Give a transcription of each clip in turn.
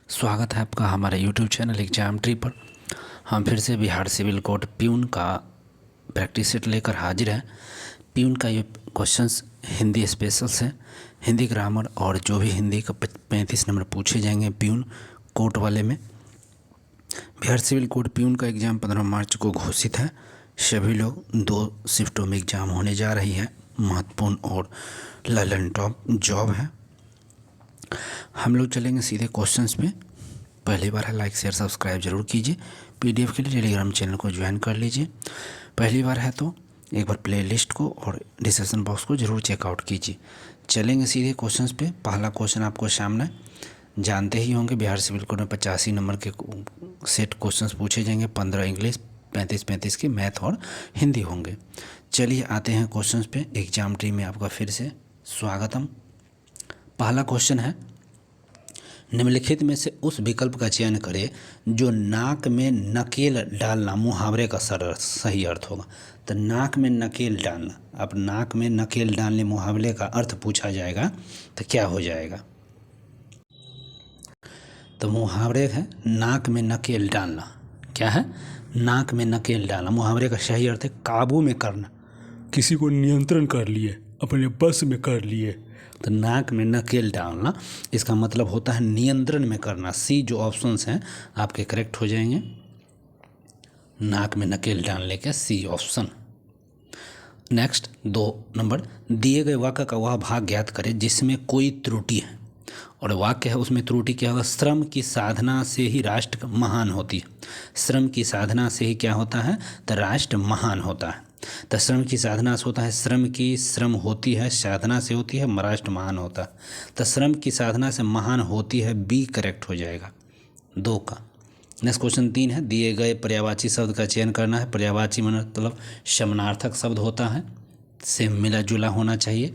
स्वागत है आपका हमारे YouTube चैनल एग्जाम ट्री पर। हम फिर से बिहार सिविल कोड प्यून का प्रैक्टिस सेट लेकर हाजिर हैं। प्यून का ये क्वेश्चंस हिंदी स्पेशल्स हैं, हिंदी ग्रामर और जो भी हिंदी का 35 नंबर पूछे जाएंगे प्यून कोड वाले में। बिहार सिविल कोड प्यून का एग्ज़ाम 15 मार्च को घोषित है। सभी लोग 2 शिफ्टों में एग्ज़ाम होने जा रही है। महत्वपूर्ण और ललन टॉप जॉब है। हम लोग चलेंगे सीधे क्वेश्चंस पे। पहली बार है लाइक शेयर सब्सक्राइब जरूर कीजिए। पीडीएफ के लिए टेलीग्राम चैनल को ज्वाइन कर लीजिए। पहली बार है तो एक बार प्लेलिस्ट को और डिस्क्रिप्शन बॉक्स को ज़रूर चेकआउट कीजिए। चलेंगे सीधे क्वेश्चंस पे। पहला क्वेश्चन आपको सामने जानते ही होंगे, बिहार सिविल कोड में 85 नंबर के सेट क्वेश्चंस पूछे जाएंगे। 15 इंग्लिश, 35 के मैथ और हिंदी होंगे। चलिए आते हैं क्वेश्चंस पे। एग्जाम ट्री में आपका फिर से स्वागतम। पहला क्वेश्चन है, निम्नलिखित में से उस विकल्प का चयन करें जो नाक में नकेल डालना मुहावरे का सही अर्थ होगा। तो नाक में नकेल डालना, अब नाक में नकेल डालने मुहावरे का अर्थ पूछा जाएगा तो क्या हो जाएगा? तो मुहावरे है नाक में नकेल डालना। क्या है? नाक में नकेल डालना। मुहावरे का सही अर्थ है काबू में करना, किसी को नियंत्रण कर लिए, अपने बस में कर लिए। तो नाक में नकेल डालना इसका मतलब होता है नियंत्रण में करना। सी जो ऑप्शंस हैं आपके करेक्ट हो जाएंगे। नाक में नकेल डालने के सी ऑप्शन। नेक्स्ट 2 नंबर, दिए गए वाक्य का वह भाग ज्ञात करें जिसमें कोई त्रुटि है। और वाक्य है उसमें त्रुटि क्या होगा? श्रम की साधना से ही राष्ट्र महान होती है। श्रम की साधना से ही क्या होता है? तो राष्ट्र महान होता है। तो श्रम की साधना से होता है, श्रम होती है, साधना से होती है, राष्ट्र महान होता है। तो श्रम की साधना से महान होती है, बी करेक्ट हो जाएगा 2 का। नेक्स्ट क्वेश्चन 3 है, दिए गए पर्यायवाची शब्द का चयन करना है। पर्यायवाची मतलब समानार्थक शब्द होता है, से मिला जुला होना चाहिए।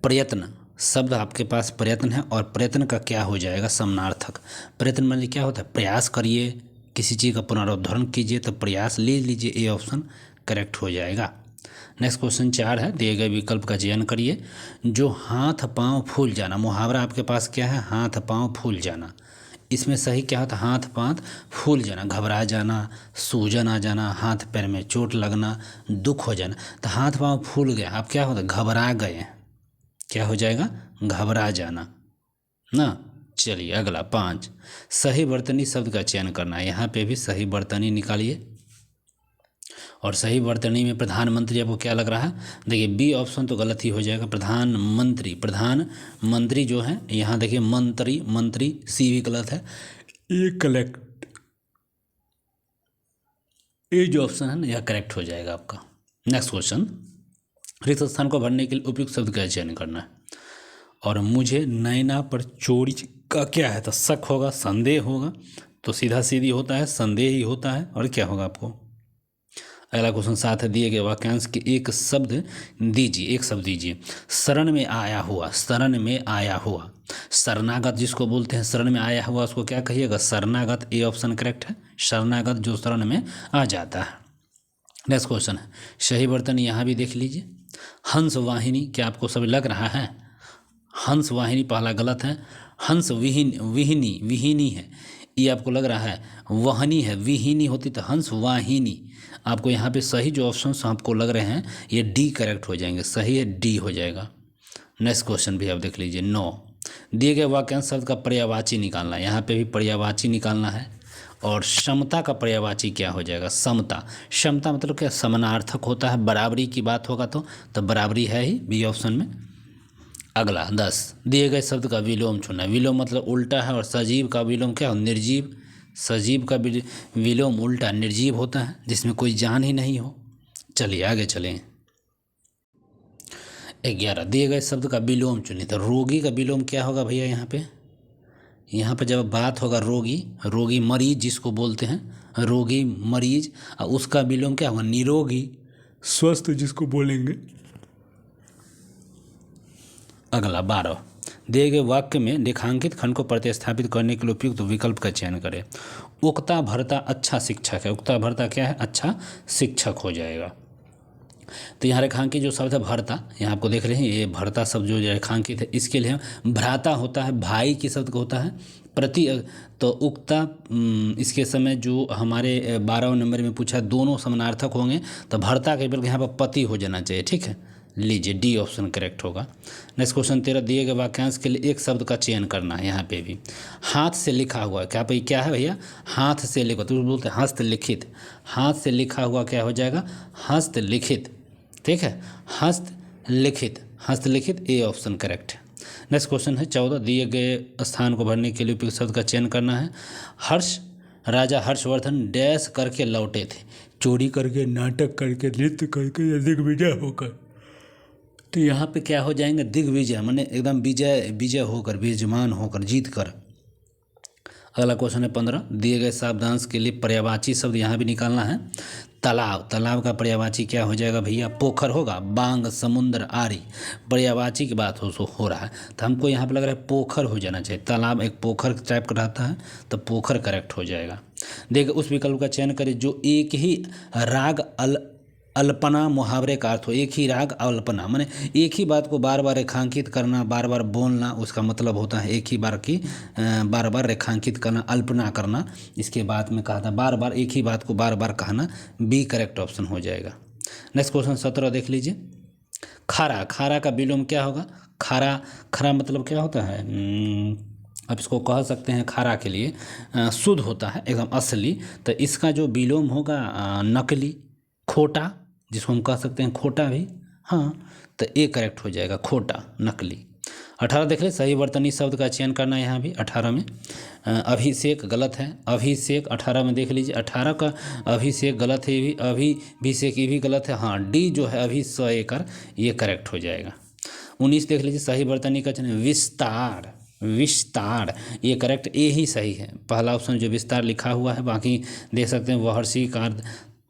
प्रयत्न शब्द आपके पास प्रयत्न है और प्रयत्न का क्या हो जाएगा? समानार्थक। प्रयत्न मतलब क्या होता है? प्रयास करिए, किसी चीज़ का पुनरुद्धारण कीजिए, तो प्रयास ले लीजिए, ए ऑप्शन करेक्ट हो जाएगा। नेक्स्ट क्वेश्चन 4 है, दिए गए विकल्प का चयन करिए जो हाथ पांव फूल जाना। मुहावरा आपके पास क्या है? हाथ पांव फूल जाना। इसमें सही क्या होता है? हाथ पांव फूल जाना, घबरा जाना, सूजन आ जाना, हाथ पैर में चोट लगना, दुख हो जाना। तो हाथ पांव फूल गया, आप क्या होता है? घबरा गए। क्या हो जाएगा? घबरा जाना ना। चलिए अगला 5, सही वर्तनी शब्द का चयन करना है। यहाँ पे भी सही वर्तनी निकालिए। और सही वर्तनी में प्रधानमंत्री आपको क्या लग रहा है? देखिए बी ऑप्शन तो गलत ही हो जाएगा। प्रधानमंत्री जो है, यहाँ देखिए मंत्री सी भी गलत है। ए कलेक्ट, ए जो ऑप्शन है ना यह करेक्ट हो जाएगा आपका। नेक्स्ट क्वेश्चन, रिक्त स्थान को भरने के लिए उपयुक्त शब्द का चयन करना है। और मुझे नैना पर चोरी का क्या है? तो शक होगा, संदेह होगा। तो सीधा सीधी होता है, संदेह ही होता है। और क्या होगा आपको? अगला क्वेश्चन 7 है, दिए गए वाक्यांश के एक शब्द दीजिए। शरण में आया हुआ, शरण में आया हुआ। शरणागत जिसको बोलते हैं, शरण में आया हुआ, उसको क्या कहिएगा? शरणागत। ए ऑप्शन करेक्ट है, शरणागत जो शरण में आ जाता है। नेक्स्ट क्वेश्चन है, सही वर्तन यहाँ भी देख लीजिए। हंस वाहिनी, क्या आपको सब लग रहा है? हंस वाहिनी पहला गलत है। हंस विहिनी है, ये आपको लग रहा है वहनी है, विहिनी होती तो हंस वाहिनी। आपको यहाँ पे सही जो ऑप्शन आपको लग रहे हैं ये डी करेक्ट हो जाएंगे। सही है, डी हो जाएगा। नेक्स्ट क्वेश्चन भी आप देख लीजिए। 9, दिए गए वाक्यांश शब्द का पर्यायवाची निकालना है। यहाँ पे भी पर्यायवाची निकालना है। और समता का पर्यायवाची क्या हो जाएगा? समता मतलब क्या? समानार्थक होता है, बराबरी की बात होगा तो बराबरी है ही, बी ऑप्शन में। अगला 10, दिए गए शब्द का विलोम चुनना। विलोम मतलब उल्टा है, और सजीव का विलोम क्या हो? निर्जीव। सजीव का विलोम उल्टा निर्जीव होता है, जिसमें कोई जान ही नहीं हो। चलिए आगे चलें। 11, दिए गए शब्द का विलोम चुनिए। तो रोगी का विलोम क्या होगा भैया? यहाँ पे जब बात होगा रोगी मरीज जिसको बोलते हैं, रोगी मरीज, और उसका विलोम क्या होगा? निरोगी। स्वस्थ जिसको बोलेंगे। अगला 12, दिए गए वाक्य में रेखांकित खंड को प्रतिस्थापित करने के लिए उपयुक्त विकल्प का चयन करें। उक्ता भरता अच्छा शिक्षक है। उक्ता भरता क्या है? अच्छा शिक्षक हो जाएगा। तो यहाँ रेखांकित जो शब्द है भर्ता, यहाँ आपको देख रहे हैं ये भर्ता शब्द जो रेखांकित है, इसके लिए भ्राता होता है, भाई की शब्द का होता है प्रति। तो उक्ता इसके समय जो हमारे 12वें नंबर में पूछा दोनों समानार्थक होंगे, तो भर्ता के बल्कि यहाँ पर पति हो जाना चाहिए। ठीक है, लीजिए डी ऑप्शन करेक्ट होगा। नेक्स्ट क्वेश्चन 13, दिए गए वाक्यांश के लिए एक शब्द का चयन करना है। यहाँ पे भी हाथ से लिखा हुआ क्या भाई, क्या है भैया, हाथ से लिखा, तो बोलते हैं हस्तलिखित, हाथ से लिखा हुआ क्या हो जाएगा, हस्तलिखित। ठीक है, हस्तलिखित, हस्तलिखित ए ऑप्शन करेक्ट है। नेक्स्ट क्वेश्चन है 14, दिए गए स्थान को भरने के लिए उपयुक्त शब्द का चयन करना है। राजा हर्षवर्धन डैश करके लौटे थे, चोरी करके, नाटक करके, नृत्य करके या दिग्विजय होकर। तो यहाँ पे क्या हो जाएंगे, दिग्विजय, माने एकदम विजय होकर, विजयमान होकर, जीत कर। अगला क्वेश्चन है 15, दिए गए शब्दांश के लिए पर्यायवाची शब्द यहाँ भी निकालना है। तालाब, तालाब का पर्यायवाची क्या हो जाएगा भैया, पोखर होगा। बांग, समुद्र, आरी, पर्यायवाची की बात हो रहा है, तो हमको यहाँ पे लग रहा है पोखर हो जाना चाहिए। तालाब एक पोखर टाइप का रहता है, तो पोखर करेक्ट हो जाएगा। देखिए उस विकल्प का चयन करें जो एक ही राग अल्पना मुहावरे का अर्थ हो। एक ही राग अल्पना माने एक ही बात को बार बार रेखांकित करना, बार बार बोलना, उसका मतलब होता है एक ही बार की बार बार रेखांकित करना, अल्पना करना। इसके बाद में कहा था बार बार एक ही बात को बार बार कहना, बी करेक्ट ऑप्शन हो जाएगा। नेक्स्ट क्वेश्चन 17 देख लीजिए। खारा, खारा का विलोम क्या होगा, खारा, खरा मतलब क्या होता है, आप इसको कह सकते हैं खारा के लिए शुद्ध होता है, एकदम असली। तो इसका जो विलोम होगा नकली, खोटा, जिसको हम कह सकते हैं खोटा भी, हाँ, तो ए करेक्ट हो जाएगा, खोटा, नकली। 18 देख ले, सही वर्तनी शब्द का चयन करना है। यहाँ भी 18 में अभिषेक गलत है, अभिषेक 18 में देख लीजिए, 18 का अभिषेक गलत है, ये भी अभिषेक ये भी गलत है। हाँ, डी जो है अभिषेकर, ये करेक्ट हो जाएगा। 19 देख लीजिए, सही वर्तनी का चयन विस्तार, विस्तार ये करेक्ट, ए ही सही है। पहला ऑप्शन जो विस्तार लिखा हुआ है, बाकी देख सकते हैं वहर्षि कार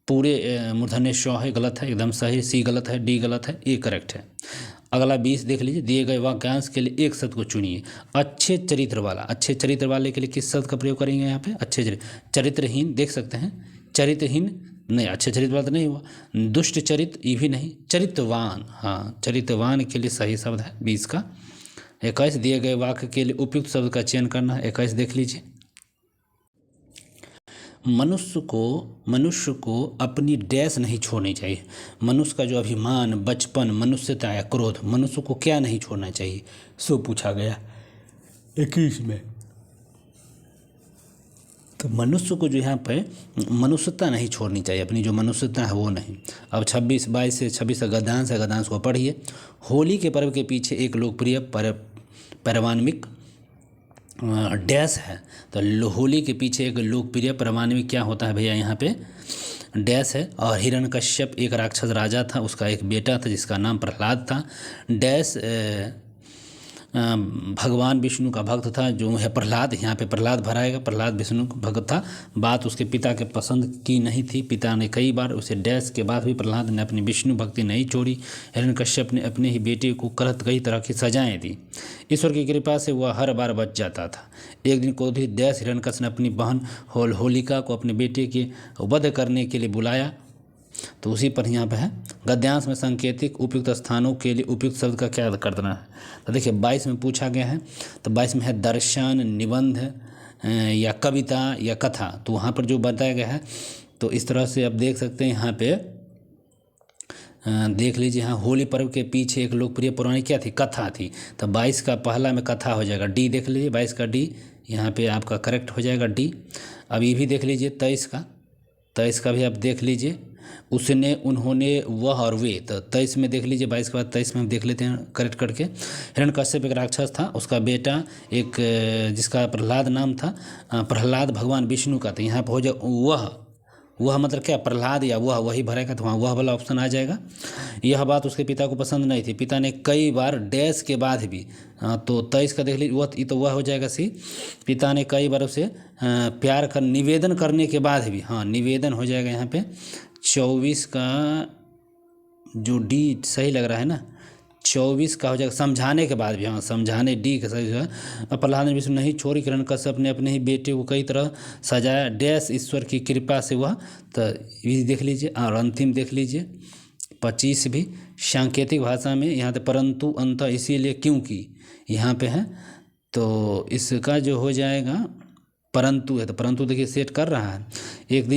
पूरे मूर्धन्य श है, गलत है, एकदम सही। सी गलत है, डी गलत है, ए करेक्ट है। अगला 20 देख लीजिए, दिए गए वाक्यांश के लिए एक शब्द को चुनिए। अच्छे चरित्र वाला, अच्छे चरित्र वाले के लिए किस शब्द का प्रयोग करेंगे यहाँ पे, अच्छे चरित्रहीन देख सकते हैं, चरित्रहीन नहीं, अच्छे चरित्र वाला तो नहीं हुआ। दुष्ट चरित्र ये भी नहीं, चरित्रवान, हाँ, चरित्रवान के लिए सही शब्द है 20 का। 21 दिए गए वाक्य के लिए उपयुक्त शब्द का चयन करना है। 21 देख लीजिए। मनुष्य को अपनी डैश नहीं छोड़नी चाहिए। मनुष्य का जो अभिमान, बचपन, मनुष्यता या क्रोध, मनुष्य को क्या नहीं छोड़ना चाहिए, सो पूछा गया 21 में। तो मनुष्य को जो यहाँ पे मनुष्यता नहीं छोड़नी चाहिए, अपनी जो मनुष्यता है वो नहीं। अब 26, 22 से 26 गद्यांश है, गद्यांश को पढ़िए। होली के पर्व के पीछे एक लोकप्रिय पारमाणविक डैश है। तो होली के पीछे एक लोकप्रिय पारमाणविक क्या होता है भैया, यहाँ पे डैश है। और हिरण्यकश्यप एक राक्षस राजा था, उसका एक बेटा था जिसका नाम प्रहलाद था। डैश भगवान विष्णु का भक्त था जो है प्रहलाद, यहाँ पे प्रहलाद भराएगा, प्रहलाद विष्णु का भक्त था। बात उसके पिता के पसंद की नहीं थी, पिता ने कई बार उसे डैश के बाद भी प्रहलाद ने अपनी विष्णु भक्ति नहीं छोड़ी। हिरण्यकश्यप ने अपने ही बेटे को कई तरह की सजाएं दी। ईश्वर की कृपा से वह हर बार बच जाता था। एक दिन क्रोधित डैश हिरण्यकश्यप ने अपनी बहन होलिका को अपने बेटे के वध करने के लिए बुलाया। तो उसी पर यहाँ पे है गद्यांश में सांकेतिक उपयुक्त स्थानों के लिए उपयुक्त शब्द का क्या कर देना है। तो देखिए 22 में पूछा गया है, तो 22 में है दर्शन, निबंध या कविता या कथा। तो वहाँ पर जो बताया गया है, तो इस तरह से आप देख सकते हैं। यहाँ पे देख लीजिए, हाँ, होली पर्व के पीछे एक लोकप्रिय पौराणिक क्या थी, कथा थी। तो 22 का पहला में कथा हो जाएगा, डी देख लीजिए, 22 का डी यहाँ पे आपका करेक्ट हो जाएगा, डी। अब ये भी देख लीजिए 23 का भी आप देख लीजिए, उसने, उन्होंने, वह और वे। तो 23 में देख लीजिए, 22 के बाद 23 में हम देख लेते हैं करेक्ट करके। हिरण्यकश्यप एक राक्षस था, उसका बेटा एक जिसका प्रहलाद नाम था, प्रहलाद भगवान विष्णु का था। यहाँ पर हो जाए वह मतलब क्या, प्रहलाद या वही भरेगा, तो वहाँ वह वाला ऑप्शन आ जाएगा। यह बात उसके पिता को पसंद नहीं थी, पिता ने कई बार डैश के बाद भी, तो 23 का देख लीजिए, वह हो जाएगा सी। पिता ने कई बार उसे प्यार कर निवेदन करने के बाद भी, हाँ, निवेदन हो जाएगा यहाँ पे। 24 का जो डी सही लग रहा है ना, 24 का हो जाएगा समझाने के बाद भी, हाँ, समझाने, डी का सही है। प्रहलाद ने विष्णु नहीं छोड़ी, हिरण्यकश्यप ने अपने ही बेटे को कई तरह सजाया, डैश ईश्वर की कृपा से हुआ। तो ये देख लीजिए। और अंतिम देख लीजिए 25 भी सांकेतिक भाषा में यहाँ पे परंतु अंत इसीलिए क्योंकि यहाँ पे है, तो इसका जो हो जाएगा परंतु है, तो परंतु देखिए सेट कर रहा है। एक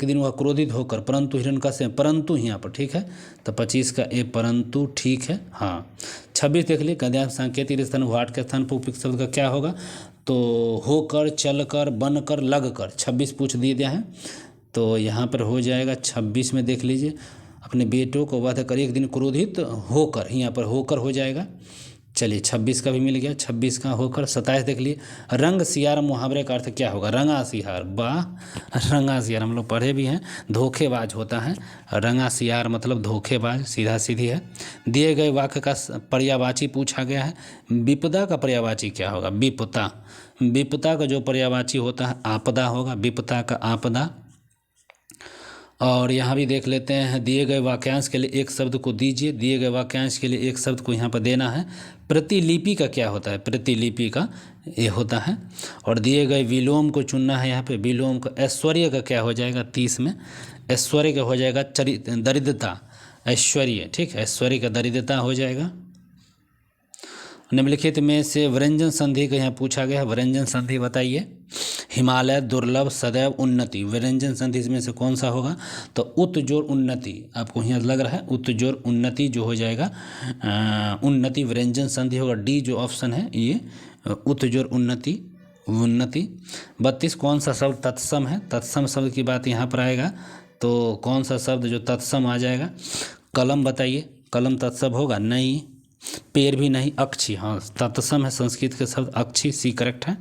दिन वह क्रोधित होकर परंतु हिरण्यकश्यप, परंतु यहाँ पर ठीक है, तो 25 का ए परंतु ठीक है। हाँ 26 देख लिए, गद्यांश सांकेतिक स्थान वाट के स्थान पर उपयुक्त शब्द का क्या होगा, तो होकर, चलकर, बनकर, लगकर, 26 पूछ दिया है, तो यहाँ पर हो जाएगा 26 में देख लीजिए, अपने बेटों को वध कर एक दिन क्रोधित होकर, यहाँ पर होकर हो जाएगा। चलिए 26 का भी मिल गया, 26 का होकर। 27 देख लिए, रंग सियार मुहावरे का अर्थ क्या होगा, रंगा सियार, वाह रंगा सियार हम लोग पढ़े भी हैं, धोखेबाज होता है, रंगा सियार मतलब धोखेबाज, सीधा सीधी है। दिए गए वाक्य का पर्यायवाची पूछा गया है, विपदा का पर्यायवाची क्या होगा, विपता, विपता का जो पर्यायवाची होता है आपदा होगा, विपता का आपदा। और यहाँ भी देख लेते हैं, दिए गए वाक्यांश के लिए एक शब्द को दीजिए, दिए गए वाक्यांश के लिए एक शब्द को यहाँ पर देना है। प्रतिलिपि का क्या होता है, प्रतिलिपि का ये होता है। और दिए गए विलोम को चुनना है, यहाँ पे विलोम का ऐश्वर्य का क्या हो जाएगा, 30 में ऐश्वर्य का हो जाएगा दरिद्रता, ऐश्वर्य, ठीक है, ऐश्वर्य का दरिद्रता हो जाएगा। निम्नलिखित में से व्यंजन संधि का यहाँ पूछा गया है, व्यंजन संधि बताइए। हिमालय, दुर्लभ, सदैव, उन्नति, व्यंजन संधि इसमें से कौन सा होगा, तो उत जोड़ उन्नति, आपको यहाँ लग रहा है उत जोड़ उन्नति जो हो जाएगा, उन्नति व्यंजन संधि होगा, डी जो ऑप्शन है ये उत जोड़ उन्नति, उन्नति। 32 कौन सा शब्द तत्सम है, तत्सम शब्द की बात यहाँ पर आएगा, तो कौन सा शब्द जो तत्सम आ जाएगा, कलम बताइए, कलम तत्सम होगा, नहीं, पेड़ भी नहीं, अक्षी, हाँ तत्सम है, संस्कृत के शब्द अक्षी, सी करेक्ट है।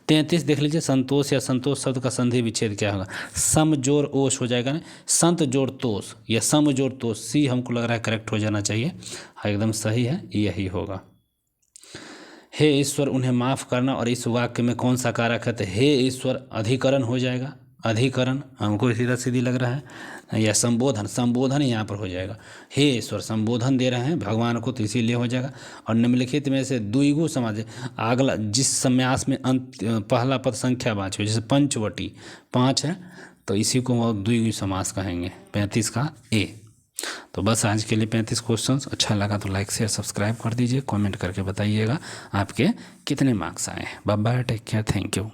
33 देख लीजिए, संतोष या संतोष शब्द का संधि विच्छेद क्या होगा, सम जोड़ ओश हो जाएगा ना, संत जोड़ तोष या सम जोड़ तोष, सी हमको लग रहा है करेक्ट हो जाना चाहिए, हाँ एकदम सही है, यही होगा। हे ईश्वर उन्हें माफ़ करना, और इस वाक्य में कौन सा कारक है, तो हे ईश्वर अधिकरण हो जाएगा, अधिकरण हमको सीधा सीधी लग रहा है, या संबोधन, संबोधन यहाँ पर हो जाएगा, हे ईश्वर संबोधन दे रहे हैं भगवान को, तो इसीलिए हो जाएगा। और निम्नलिखित में से द्विगु समास, अगला जिस समास में अंत पहला पद संख्यावाची हो, जैसे पंचवटी 5 है, तो इसी को द्विगु समास कहेंगे। 35 का ए। तो बस आज के लिए 35 क्वेश्चंस। अच्छा लगा तो लाइक शेयर सब्सक्राइब कर दीजिए, कमेंट करके बताइएगा आपके कितने मार्क्स आए। Bye bye, take care, thank you.